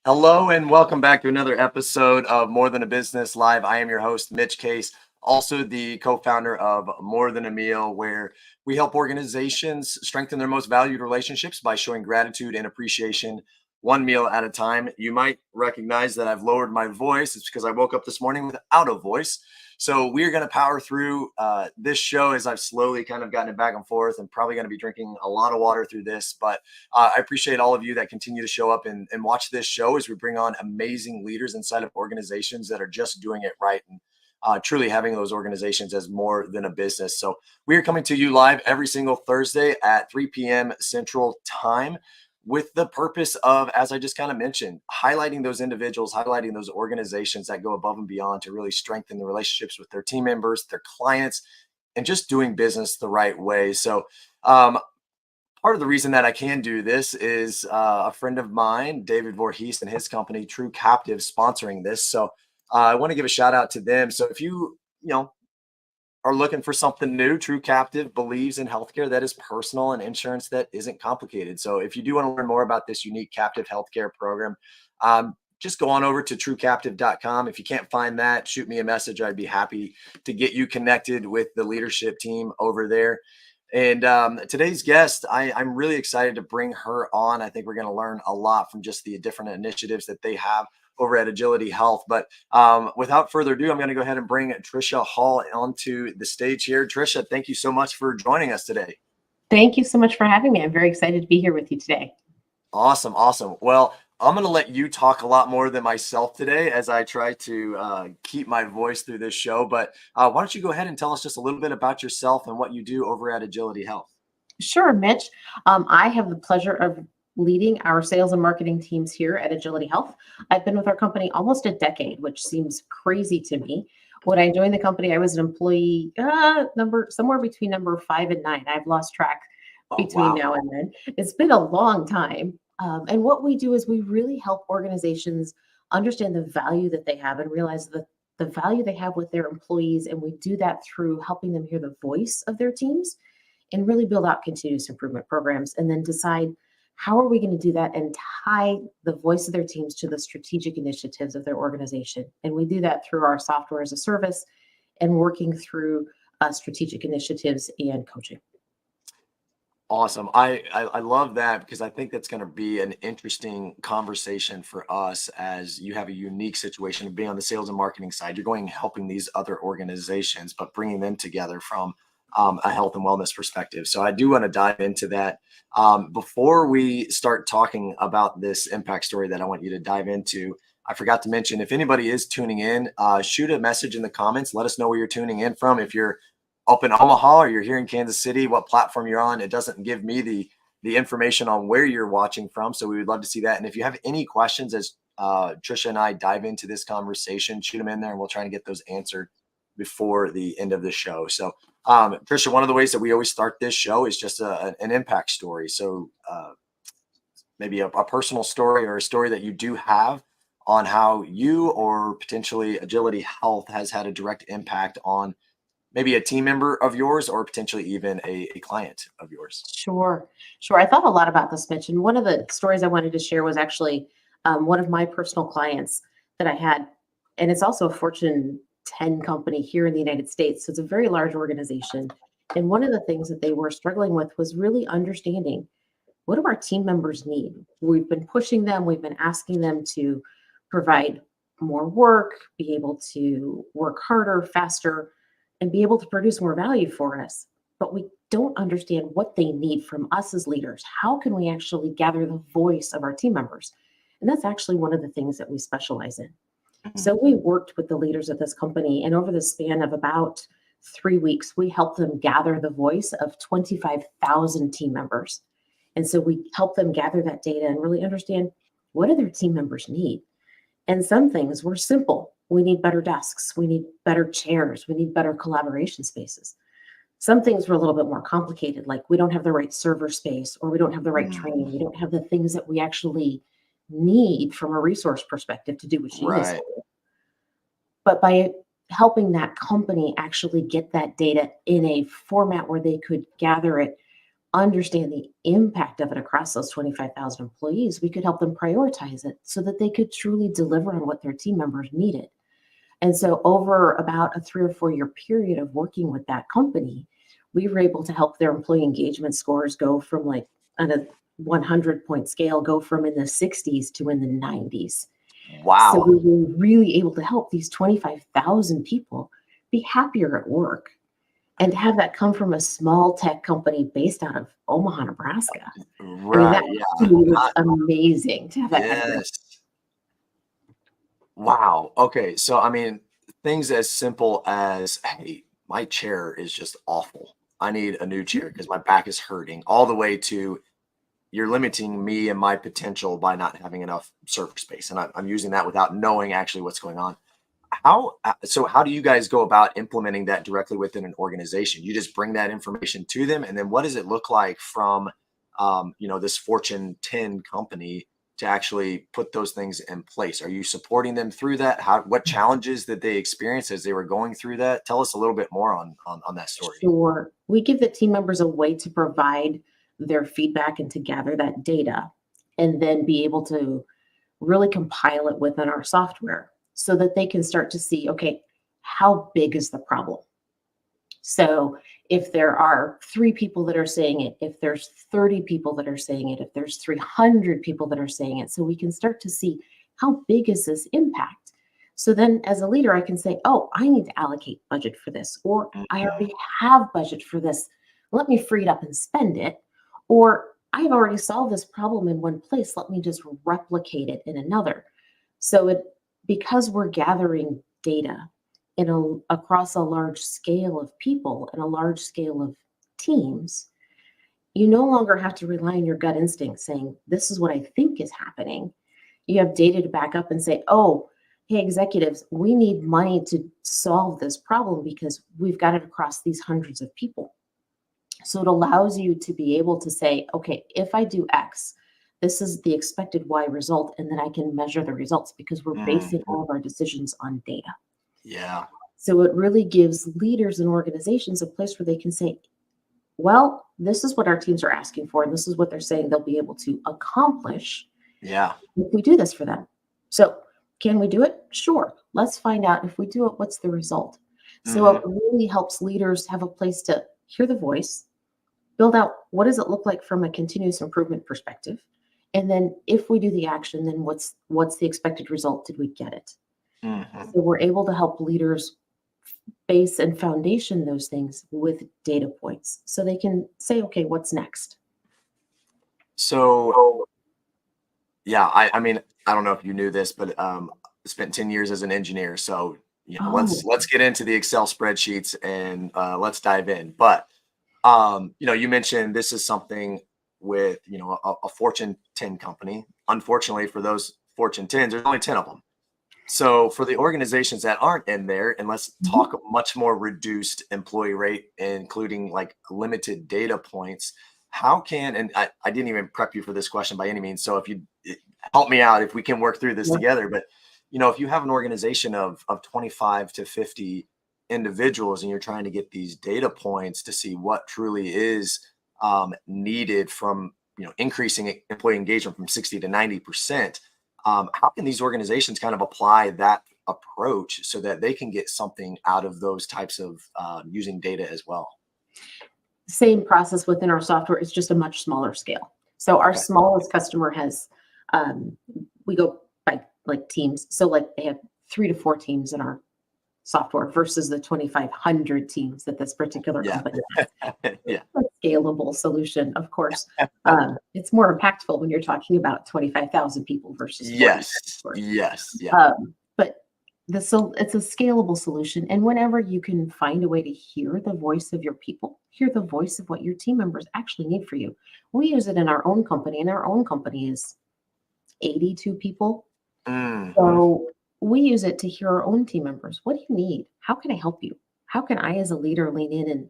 Hello and welcome back to another episode of More Than a Business Live. I am your host, Mitch Case, also the co-founder of More Than a Meal, where we help organizations strengthen their most valued relationships by showing gratitude and appreciation one meal at a time. You might recognize that I've lowered my voice. It's because I woke up this morning without a voice. So we're going to power through this show as I've slowly kind of gotten it back and forth, and probably going to be drinking a lot of water through this. But I appreciate all of you that continue to show up and watch this show as we bring on amazing leaders inside of organizations that are just doing it right and truly having those organizations as more than a business. So we are coming to you live every single Thursday at 3 p.m. Central Time, with the purpose of, as I just kind of mentioned, highlighting those individuals, highlighting those organizations that go above and beyond to really strengthen the relationships with their team members, their clients, and just doing business the right way. So, part of the reason that I can do this is a friend of mine, David Voorhees, and his company, True Captive, sponsoring this. So, I want to give a shout out to them. So, if you are looking for something new, True Captive believes in healthcare that is personal and insurance that isn't complicated. So if you do want to learn more about this unique captive healthcare program, just go on over to truecaptive.com. If you can't find that, shoot me a message. I'd be happy to get you connected with the leadership team over there. And today's guest, I'm really excited to bring her on. I think we're going to learn a lot from just the different initiatives that they have over at Agility Health. But without further ado, I'm going to go ahead and bring Trisha Hall onto the stage here. Trisha, thank you so much for joining us today. Thank you so much for having me. I'm very excited to be here with you today. Awesome. Awesome. Well, I'm going to let you talk a lot more than myself today as I try to keep my voice through this show. But why don't you go ahead and tell us just a little bit about yourself and what you do over at Agility Health? Sure, Mitch. I have the pleasure of leading our sales and marketing teams here at Agility Health. I've been with our company almost a decade, which seems crazy to me. When I joined the company, I was an employee somewhere between number 5 and 9. I've lost track between now and then. It's been a long time. And what we do is we really help organizations understand the value that they have and realize the value they have with their employees. And we do that through helping them hear the voice of their teams and really build out continuous improvement programs, and then decide how are we going to do that and tie the voice of their teams to the strategic initiatives of their organization. And we do that through our software as a service and working through strategic initiatives and coaching. Awesome. I love that, because I think that's going to be an interesting conversation for us, as you have a unique situation of being on the sales and marketing side. You're going helping these other organizations, but bringing them together from a health and wellness perspective. So I do want to dive into that. Before we start talking about this impact story that I want you to dive into, I forgot to mention, if anybody is tuning in, shoot a message in the comments. Let us know where you're tuning in from. If you're up in Omaha or you're here in Kansas City, what platform you're on. It doesn't give me the information on where you're watching from. So we would love to see that. And if you have any questions as Trisha and I dive into this conversation, shoot them in there and we'll try to get those answered before the end of the show. So Trisha, one of the ways that we always start this show is just an impact story. So maybe a personal story or a story that you do have on how you or potentially Agility Health has had a direct impact on maybe a team member of yours or potentially even a client of yours. Sure. I thought a lot about this, Mitch. And one of the stories I wanted to share was actually one of my personal clients that I had. And it's also a Fortune 10 company here in the United States. So it's a very large organization. And one of the things that they were struggling with was really understanding, what do our team members need? We've been pushing them. We've been asking them to provide more work, be able to work harder, faster, and be able to produce more value for us. But we don't understand what they need from us as leaders. How can we actually gather the voice of our team members? And that's actually one of the things that we specialize in. So we worked with the leaders of this company, and over the span of about 3 weeks, we helped them gather the voice of 25,000 team members. And so we helped them gather that data and really understand, what do their team members need? And some things were simple. We need better desks. We need better chairs. We need better collaboration spaces. Some things were a little bit more complicated, like we don't have the right server space, or we don't have the right training. We don't have the things that we actually need from a resource perspective to do what she needs. But by helping that company actually get that data in a format where they could gather it understand the impact of it across those 25,000 employees, we could help them prioritize it so that they could truly deliver on what their team members needed. And so over about a 3 or 4 year period of working with that company, we were able to help their employee engagement scores go from like on a 100-point scale, go from in the 60s to in the 90s. So Wow. we were really able to help these 25,000 people be happier at work and to have that come from a small tech company based out of Omaha, Nebraska. I mean, that Right. to Yeah. me was amazing to have that kind of growth. Yes. Wow. Okay. So, I mean, things as simple as, hey, my chair is just awful. I need a new chair because my back is hurting, all the way to you're limiting me and my potential by not having enough server space. And I'm using that without knowing actually what's going on. How do you guys go about implementing that directly within an organization? You just bring that information to them, and then what does it look like from this Fortune 10 company to actually put those things in place? Are you supporting them through that? What challenges did they experience as they were going through that? Tell us a little bit more on that story. Sure. We give the team members a way to provide their feedback and to gather that data and then be able to really compile it within our software so that they can start to see, okay, how big is the problem? So if there are 3 people that are saying it, if there's 30 people that are saying it, if there's 300 people that are saying it, so we can start to see how big is this impact. So then as a leader, I can say, oh, I need to allocate budget for this, or I Mhm. already have budget for this. Let me free it up and spend it. Or I've already solved this problem in one place. Let me just replicate it in another. So because we're gathering data across a large scale of people and a large scale of teams, you no longer have to rely on your gut instinct saying, this is what I think is happening. You have data to back up and say, oh, hey, executives, we need money to solve this problem because we've got it across these hundreds of people. So it allows you to be able to say, okay, if I do X, this is the expected Y result, and then I can measure the results because we're basing Mhm. all of our decisions on data. Yeah. So it really gives leaders and organizations a place where they can say, well, this is what our teams are asking for, and this is what they're saying they'll be able to accomplish Yeah. if we do this for them. So can we do it? Sure. Let's find out if we do it, what's the result? So Hmm. it really helps leaders have a place to hear the voice, build out what does it look like from a continuous improvement perspective, and then if we do the action, then what's the expected result? Did we get it? Hmm. So we're able to help leaders base and foundation those things with data points so they can say, okay, what's next? So, yeah, I mean, I don't know if you knew this, but I spent 10 years as an engineer. So, Oh, let's get into the Excel spreadsheets and let's dive in. But you mentioned this is something with, a Fortune 10 company. Unfortunately, for those Fortune 10s, there's only 10 of them. So for the organizations that aren't in there, and let's talk mhm. a much more reduced employee rate, including like limited data points, how can, and I didn't even prep you for this question by any means. So if you help me out, if we can work through this Yeah. together, but if you have an organization of 25 to 50 individuals and you're trying to get these data points to see what truly is needed from, increasing employee engagement from 60 to 90%, how can these organizations kind of apply that approach so that they can get something out of those types of using data as well? Same process within our software. It's just a much smaller scale. So our Okay. smallest customer has, um, we go by like teams. So like they have 3 to 4 teams in our software versus the 2,500 teams that this particular Yeah. company has. Yeah. A scalable solution, of course. It's more impactful when you're talking about 25,000 people versus 40, Yes. of course. Yes. Yeah. But it's a scalable solution. And whenever you can find a way to hear the voice of your people, hear the voice of what your team members actually need for you. We use it in our own company, and our own company is 82 people. Hmm. So we use it to hear our own team members. What do you need? How can I help you? How can I, as a leader, lean in and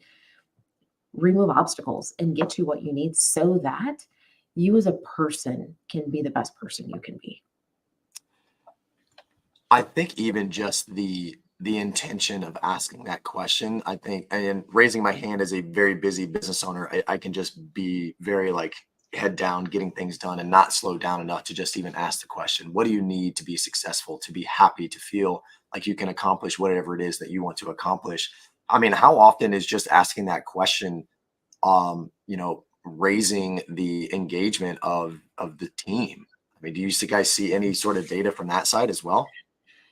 remove obstacles and get you what you need so that you as a person can be the best person you can be? I think even just the the intention of asking that question. I think, and raising my hand as a very busy business owner, I can just be very like head down, getting things done and not slow down enough to just even ask the question, what do you need to be successful, to be happy, to feel like you can accomplish whatever it is that you want to accomplish? I mean, how often is just asking that question, raising the engagement of the team? I mean, do you guys see any sort of data from that side as well?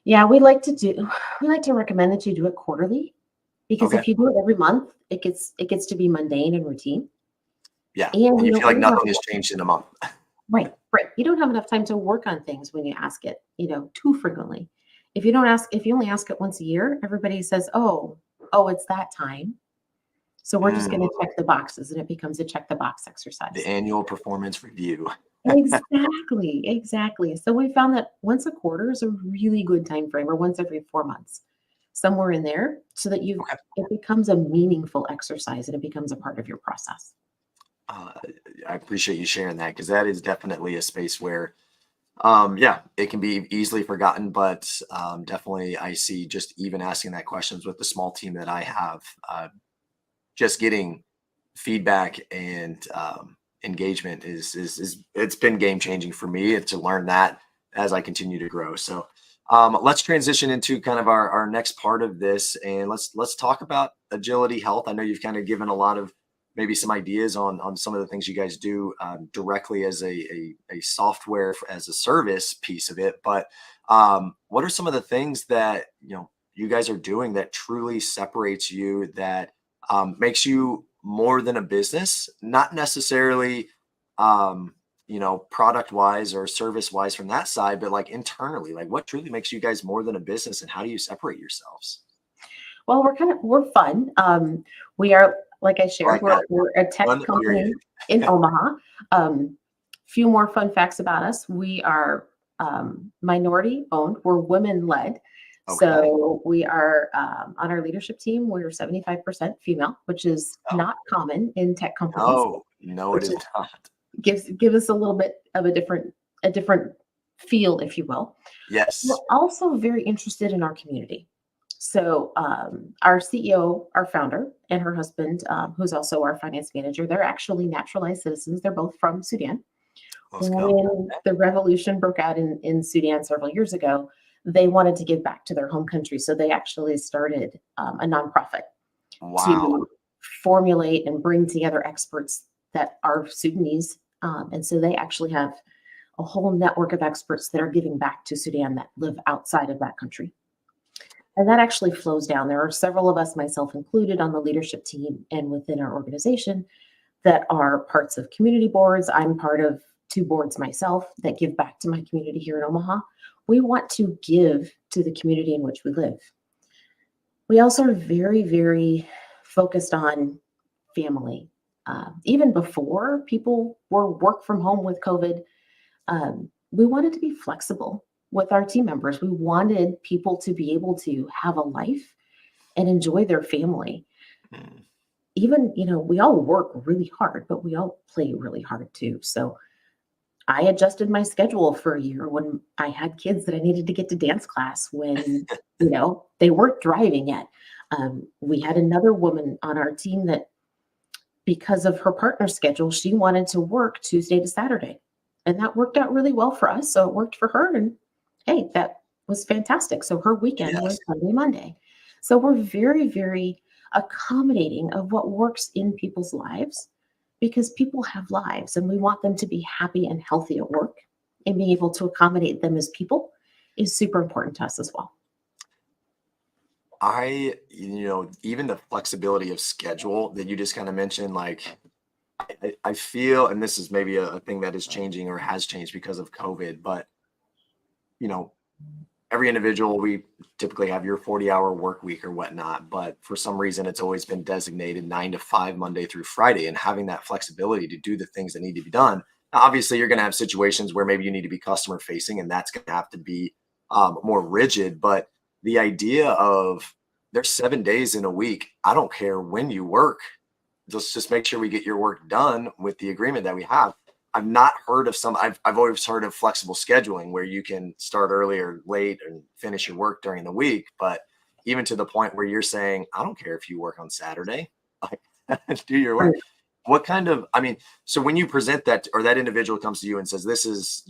Yeah, we like to recommend that you do it quarterly, because Okay. if you do it every month, it gets to be mundane and routine. Yeah. And And you you know, feel like we don't have nothing has changed in a month. right, right. You don't have enough time to work on things when you ask it, too frequently. If you only ask it once a year, everybody says, "Oh, it's that time." So we're just going Mm, to check the boxes, and it becomes a check the box the exercise. annual performance review. Exactly, exactly. So we found that once a quarter is a really good time frame, or once every 4 months, somewhere in there, so that Okay. it becomes a meaningful exercise and it becomes a part of your process. Uh, I appreciate you sharing that, because that is definitely a space where, yeah, it can be easily forgotten, but definitely I see just even asking that questions with the small team that I have, just getting feedback and engagement is it's been game changing for me to learn that as I continue to grow. So let's transition into kind of our next part of this, and let's talk about Agility Health. I know you've kind of given a lot of maybe some ideas on some of the things you guys do directly as a software as a service piece of it, but what are some of the things that you guys are doing that truly separates you, that makes you more than a business, not necessarily, product wise or service wise from that side, but like internally, like what truly makes you guys more than a business, and how do you separate yourselves? Well, we're fun. We are, like I I shared, like that. we're a tech Fun period. company in Omaha. Few more fun facts about us: we are minority owned. We're women led. Okay. So we are, on our leadership team, we're 75% female, which is Oh, not common in tech companies, no, no, it which is not. give us a little bit of a different feel, if you will. We're Yes. also very interested in our community. So, our CEO, our founder, and her husband, who's also our finance manager, they're actually naturalized citizens. They're both from Sudan. Let's go. When the revolution broke out in Sudan several years ago, they wanted to give back to their home country. So they actually started, a nonprofit Wow. to formulate and bring together experts that are Sudanese. And so they actually have a whole network of experts that are giving back to Sudan that live outside of that country. And that actually flows down. There are several of us, myself included, on the leadership team and within our organization that are parts of community boards. I'm part of two boards myself that give back to my community here in Omaha. We want to give to the community in which we live. We also are very, very focused on family. Even before people were work from home with COVID, we wanted to be flexible with our team members. We wanted people to be able to have a life and enjoy their family. Mm. Even, we all work really hard, but we all play really hard too. So I adjusted my schedule for a year when I had kids that I needed to get to dance class when, they weren't driving yet. We had another woman on our team that, because of her partner's schedule, she wanted to work Tuesday to Saturday. And that worked out really well for us. So it worked for her. And hey, that was fantastic. So her weekend Yes. was Sunday, Monday. So we're very, very accommodating of what works in people's lives, because people have lives and we want them to be happy and healthy at work. And being able to accommodate them as people is super important to us as well. Even the flexibility of schedule that you just kind of mentioned, like I feel, and this is maybe a thing that is changing or has changed because of COVID, but you know, every individual, we typically have your 40-hour work week or whatnot, but for some reason it's always been designated 9 to 5 Monday through Friday, and having that flexibility to do the things that need to be done. Now, obviously you're going to have situations where maybe you need to be customer facing, and that's going to have to be more rigid, but the idea of there's 7 days in a week, I don't care when you work, just make sure we get your work done with the agreement that we have. I've not heard of I've always heard of flexible scheduling where you can start early or late and finish your work during the week. But even to the point where you're saying, I don't care if you work on Saturday, like do your Right. work. What kind of, I mean, so when you present that, or that individual comes to you and says, this is,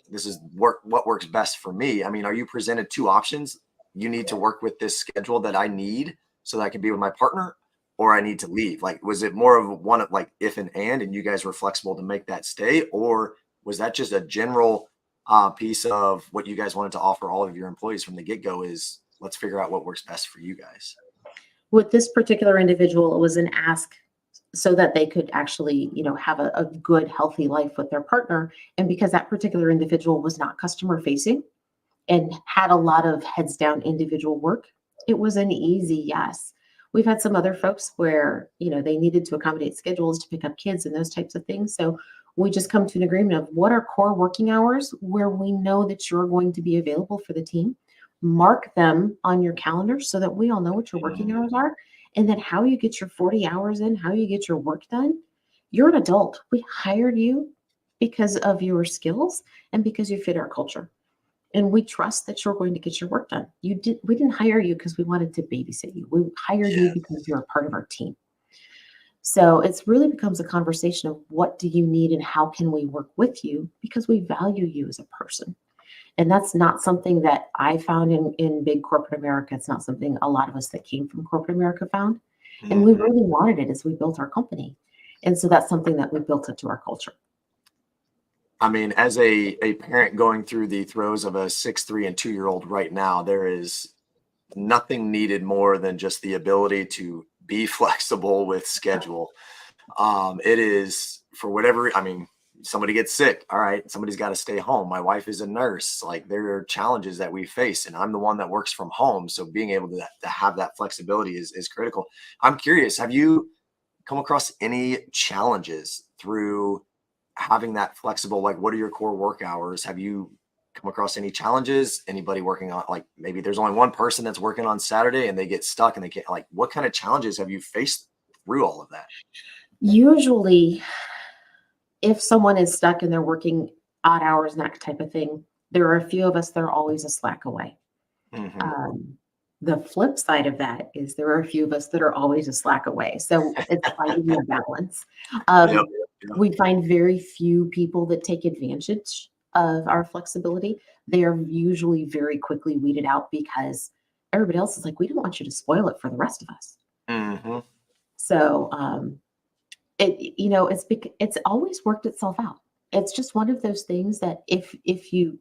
this is what works best for me. I mean, are you presented two options? You need to work with this schedule that I need so that I can be with my partner, or I need to leave. Like, was it more of one of like if and you guys were flexible to make that stay, or was that just a general piece of what you guys wanted to offer all of your employees from the get-go is let's figure out what works best for you guys? With this particular individual, it was an ask so that they could actually, have a good, healthy life with their partner. And because that particular individual was not customer facing and had a lot of heads down individual work, it was an easy yes. We've had some other folks where, they needed to accommodate schedules to pick up kids and those types of things. So we just come to an agreement of what are core working hours where we know that you're going to be available for the team. Mark them on your calendar so that we all know what your working hours are, and then how you get your 40 hours in, how you get your work done. You're an adult. We hired you because of your skills and because you fit our culture. And we trust that you're going to get your work done. We didn't hire you because we wanted to babysit you. We hired you Yeah. because you're a part of our team. So it's really becomes a conversation of what do you need and how can we work with you because we value you as a person. And that's not something that I found in big corporate America. It's not something a lot of us that came from corporate America found. And we Mhm. really wanted it as we built our company. And so that's something that we built into our culture. I mean, as a parent going through the throes of a 6'3" and 2-year-old right now, there is nothing needed more than just the ability to be flexible with schedule. It is for whatever, I mean, somebody gets sick. All right, somebody's got to stay home. My wife is a nurse. Like there are challenges that we face, and I'm the one that works from home. So being able to have that flexibility is critical. I'm curious, have you come across any challenges through having that flexible, like what are your core work hours? Have you come across any challenges? Anybody working on like maybe there's only one person that's working on Saturday and they get stuck and they can't like what kind of challenges have you faced through all of that? Usually, if someone is stuck and they're working odd hours and that type of thing, there are a few of us that are always a slack away. Hmm. Um, the flip side of that is there are a few of us that are always a slack away. So it's finding the balance. Yep. Um, Yep. we find very few people that take advantage of our flexibility. They are usually very quickly weeded out because everybody else is like, we don't want you to spoil it for the rest of us. Hmm. So it's always worked itself out. It's just one of those things that if you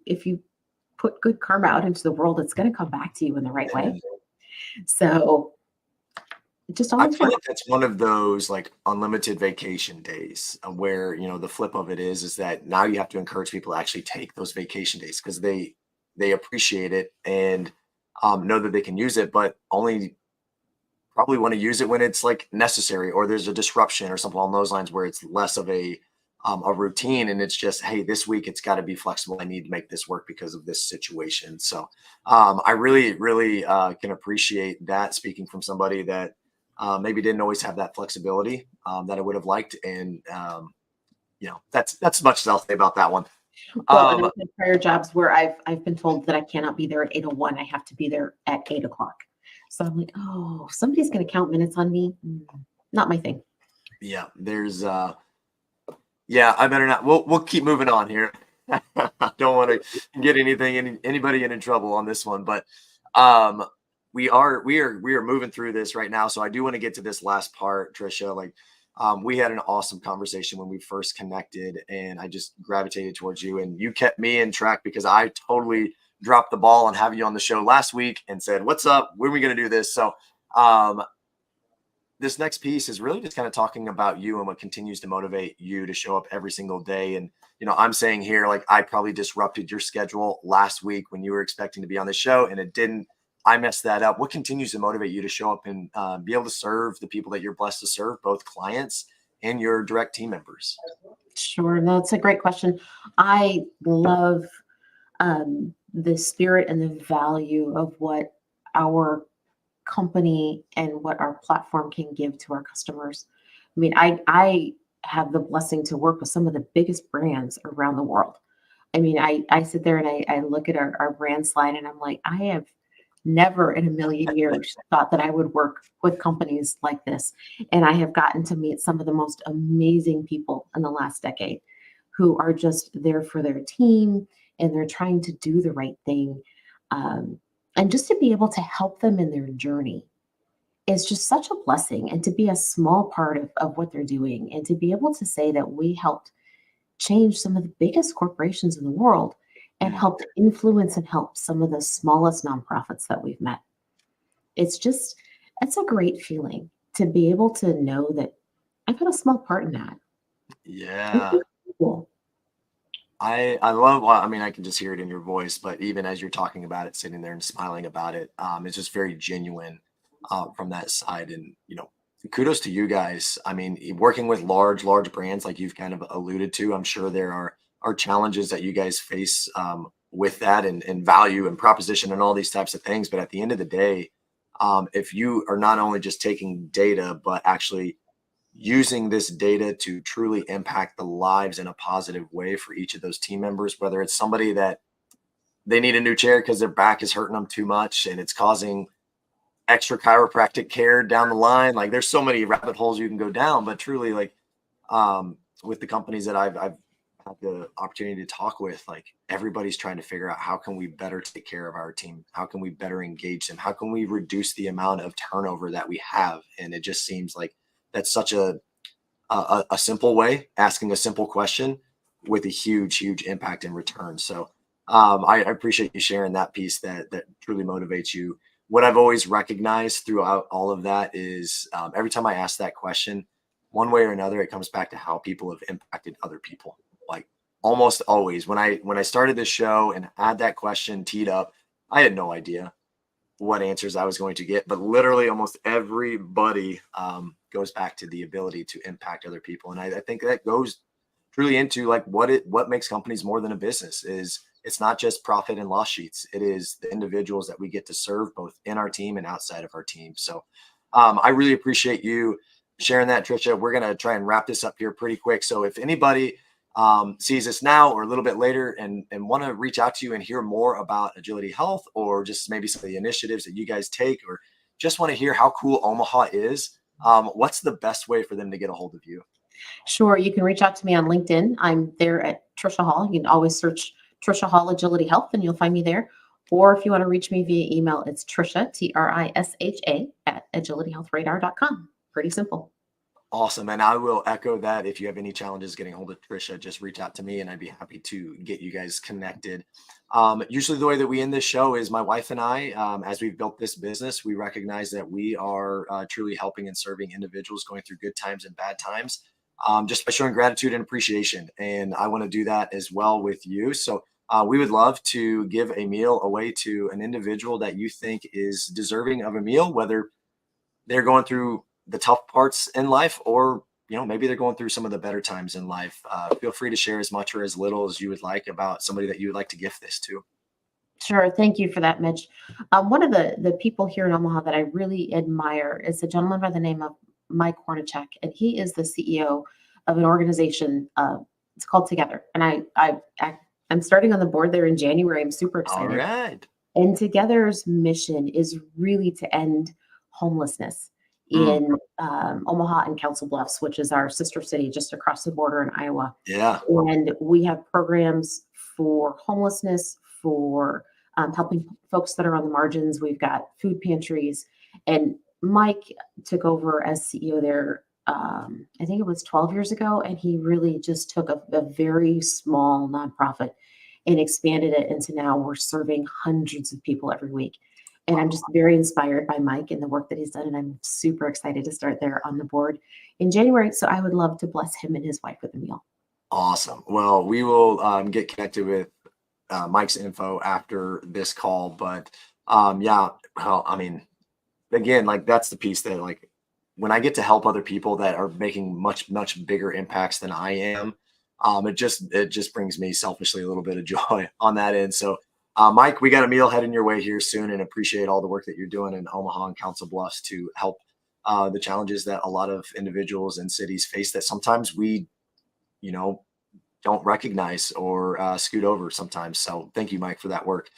put good karma out into the world, it's going to come back to you in the right way. So it just I always feel works. like that's one of those like unlimited vacation days where, the flip of it is that now you have to encourage people to actually take those vacation days because they appreciate it and know that they can use it, but only probably want to use it when it's like necessary or there's a disruption or something along those lines where it's less of a routine and it's just hey this week it's got to be flexible. I need to make this work because of this situation. So I really can appreciate that speaking from somebody that maybe didn't always have that flexibility that I would have liked and that's as much as I'll say about that one. Well, and um I've had prior jobs where I've been told that I cannot be there at 8:01. I have to be there at 8 o'clock. So I'm like, oh, somebody's going to count minutes on me. Not my thing. yeah, there's yeah, I better not. We'll keep moving on here. I don't want to get anybody in trouble on this one, but um, we are moving through this right now. So I do want to get to this last part, Trisha. Like, we had an awesome conversation when we first connected, and I just gravitated towards you, and you kept me in track because I totally dropped the ball on having you on the show last week and said, "What's up? When are we going to do this?" So um, this next piece is really just kind of talking about you and what continues to motivate you to show up every single day. And, I'm saying here, like, I probably disrupted your schedule last week when you were expecting to be on the show and it didn't. I messed that up. What continues to motivate you to show up and be able to serve the people that you're blessed to serve, both clients and your direct team members? Sure. No, it's a great question. I love the spirit and the value of what our company and what our platform can give to our customers. I mean, I have the blessing to work with some of the biggest brands around the world. I mean, I sit there and I look at our brand slide and I'm like, I have never in a million years thought that I would work with companies like this. And I have gotten to meet some of the most amazing people in the last decade who are just there for their team and they're trying to do the right thing. Um, and just to be able to help them in their journey is just such a blessing. And to be a small part of what they're doing and to be able to say that we helped change some of the biggest corporations in the world and Mm. helped influence and help some of the smallest nonprofits that we've met. It's just, it's a great feeling to be able to know that I've had a small part in that. Yeah. Cool. I love, well, I mean, I can just hear it in your voice, but even as you're talking about it, sitting there and smiling about it, it's just very genuine from that side. And, kudos to you guys. I mean, working with large brands like you've kind of alluded to, I'm sure there are challenges that you guys face with that and value and proposition and all these types of things. But at the end of the day, if you are not only just taking data, but actually using this data to truly impact the lives in a positive way for each of those team members, whether it's somebody that they need a new chair because their back is hurting them too much and it's causing extra chiropractic care down the line. Like there's so many rabbit holes you can go down, but truly like with the companies that I've had the opportunity to talk with, like everybody's trying to figure out how can we better take care of our team? How can we better engage them? How can we reduce the amount of turnover that we have? And it just seems like that's such a simple way, asking a simple question with a huge impact in return. So I appreciate you sharing that piece that truly motivates you. What I've always recognized throughout all of that is every time I ask that question, one way or another, it comes back to how people have impacted other people. Like almost always, when I started this show and had that question teed up, I had no idea what answers I was going to get, but literally almost everybody goes back to the ability to impact other people. And I think that goes truly into like what makes companies more than a business is it's not just profit and loss sheets. It is the individuals that we get to serve both in our team and outside of our team. So I really appreciate you sharing that, Trisha. We're going to try and wrap this up here pretty quick. So if anybody sees this now or a little bit later and want to reach out to you and hear more about Agility Health or just maybe some of the initiatives that you guys take or just want to hear how cool Omaha is, what's the best way for them to get a hold of you? Sure. You can reach out to me on LinkedIn. I'm there at Trisha Hall. You can always search Trisha Hall Agility Health and you'll find me there. Or if you want to reach me via email, it's Trisha, Trisha, at agilityhealthradar.com. Pretty simple. Awesome. And I will echo that. If you have any challenges getting hold of Trisha, just reach out to me and I'd be happy to get you guys connected. Usually the way that we end this show is my wife and I, as we've built this business, we recognize that we are truly helping and serving individuals going through good times and bad times, just by showing gratitude and appreciation. And I want to do that as well with you. So we would love to give a meal away to an individual that you think is deserving of a meal, whether they're going through the tough parts in life or maybe they're going through some of the better times in life. Feel free to share as much or as little as you would like about somebody that you would like to gift this to. Sure. Thank you for that, Mitch. One of the people here in Omaha that I really admire is a gentleman by the name of Mike Hornacek, and he is the CEO of an organization. It's called Together, and I'm starting on the board there in January. I'm super All excited. right. And Together's mission is really to end homelessness in Omaha and Council Bluffs, which is our sister city just across the border in Iowa. Yeah. And we have programs for homelessness, for helping folks that are on the margins. We've got food pantries. And Mike took over as CEO there, I think it was 12 years ago. And he really just took a very small nonprofit and expanded it into now we're serving hundreds of people every week. And I'm just very inspired by Mike and the work that he's done. And I'm super excited to start there on the board in January. So I would love to bless him and his wife with a meal. Awesome. Well, we will get connected with Mike's info after this call. But yeah, well, I mean, again, like that's the piece that like when I get to help other people that are making much bigger impacts than I am, it just brings me selfishly a little bit of joy on that end. So Mike, we got a meal heading your way here soon and appreciate all the work that you're doing in Omaha and Council Bluffs to help the challenges that a lot of individuals and cities face that sometimes we, don't recognize or scoot over sometimes. So thank you, Mike, for that work.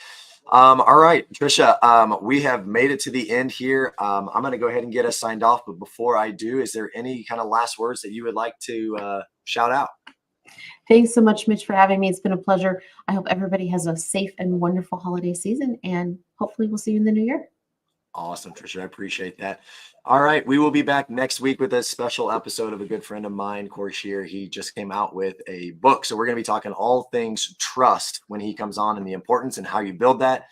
All right, Trisha, we have made it to the end here. I'm going to go ahead and get us signed off. But before I do, is there any kind of last words that you would like to shout out? Thanks so much, Mitch, for having me. It's been a pleasure. I hope everybody has a safe and wonderful holiday season, and hopefully we'll see you in the new year. Awesome, Trisha. I appreciate that. All right. We will be back next week with a special episode of a good friend of mine, Corey Shear. He just came out with a book. So we're going to be talking all things trust when he comes on and the importance and how you build that.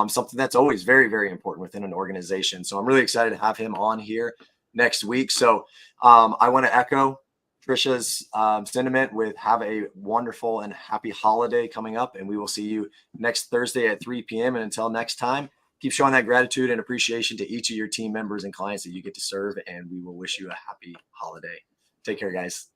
Something that's always very, very important within an organization. So I'm really excited to have him on here next week. So I want to echo Trisha's sentiment with have a wonderful and happy holiday coming up. And we will see you next Thursday at 3 p.m. And until next time, keep showing that gratitude and appreciation to each of your team members and clients that you get to serve. And we will wish you a happy holiday. Take care, guys.